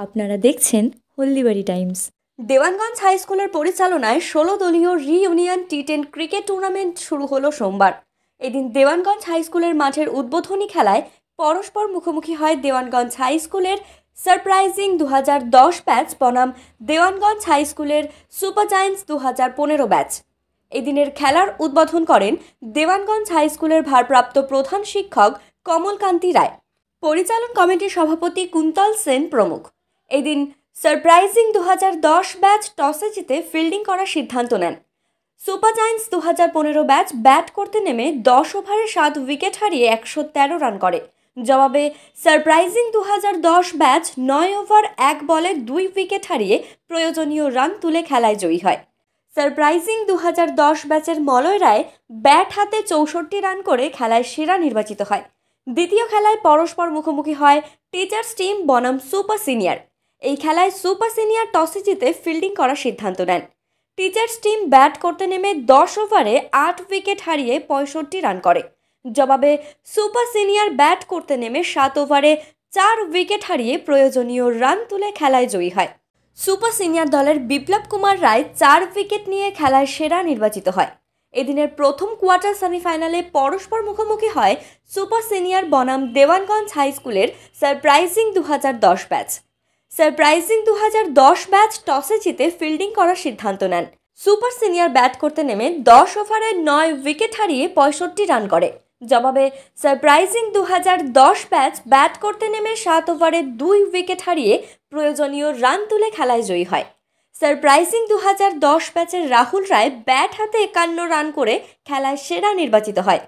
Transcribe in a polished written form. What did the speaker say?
আপনারা দেখছেন Haldibari Times. Dewanganj high স্কুলের পরিচালনায় 16 দলীয় রিইউনিয়ন টি10 ক্রিকেট টুর্নামেন্ট শুরু হলো সোমবার। এদিন দেওয়ানগঞ্জ হাই স্কুলের মাঠের উদ্বোধনী খেলায় পরস্পর মুখোমুখি হয় দেওয়ানগঞ্জ হাই স্কুলের সারপ্রাইজিং 2010 ব্যাচ বনাম দেওয়ানগঞ্জ হাই স্কুলের সুপার জায়ান্টস 2015 ব্যাচ। এদিনের খেলার উদ্বোধন করেন দেওয়ানগঞ্জ হাই স্কুলের ভারপ্রাপ্ত প্রধান শিক্ষক কমলকান্তি রায়, পরিচালন কমিটির সভাপতি কুন্তল সেন প্রমুখ। এদিন সারপ্রাইজিং 2010 ব্যাচ টসে জিতে ফিল্ডিং করার সিদ্ধান্ত নেন। সুপার জায়ান্টস 2015 ব্যাচ ব্যাট করতে নেমে 10 ওভারে 7 উইকেট হারিয়ে 113 রান করে। জবাবে সারপ্রাইজিং 2010 ব্যাচ 9 ওভার 1 বলে 2 উইকেট হারিয়ে প্রয়োজনীয় রান তুলে খেলায় জয়ী হয়। সারপ্রাইজিং 2010 ব্যাচের মলয় রায় ব্যাট হাতে 64 রান করে খেলায় সেরা নির্বাচিত হয়। দ্বিতীয় খেলায় পরস্পর মুখোমুখি হয় টিচার্স টিম বনাম সুপার সিনিয়র। এই খেলায় সুপার সিনিয়র টসে জিতে ফিল্ডিং করার সিদ্ধান্ত নেন। টিচার্স টিম ব্যাট করতে নেমে 10 ওভারে 8 উইকেট হারিয়ে 65 রান করে। জবাবে সুপার সিনিয়র ব্যাট করতে নেমে 7 ওভারে 4 উইকেট হারিয়ে প্রয়োজনীয় রান তুলে খেলায় জয়ী হয়। সুপার সিনিয়র দলের বিপ্লব কুমার রায় 4 উইকেট নিয়ে খেলায় সেরা নির্বাচিত হয়। এদিনের প্রথম কোয়ার্টার সেমিফাইনালে পরস্পর মুখোমুখি হয় সুপার সিনিয়র বনাম দেওয়ানগঞ্জ হাই স্কুলের সারপ্রাইজিং 2010 ব্যাচ। সারপ্রাইজিং 2010 ব্যাচ টসে জিতে ফিল্ডিং করার সিদ্ধান্ত নেন। সুপার সিনিয়র ব্যাট করতে নেমে 10 ওভারে 9 উইকেট হারিয়ে 65 রান করে। জবাবে সারপ্রাইজিং 2010 ব্যাচ ব্যাট করতে নেমে 7 ওভারে 2 উইকেট হারিয়ে প্রয়োজনীয় রান তুলে খেলায় জয়ী হয়। সারপ্রাইজিং 2010 ব্যাচের রাহুল রায় ব্যাট হাতে 51 রান করে খেলায় সেরা নির্বাচিত হয়।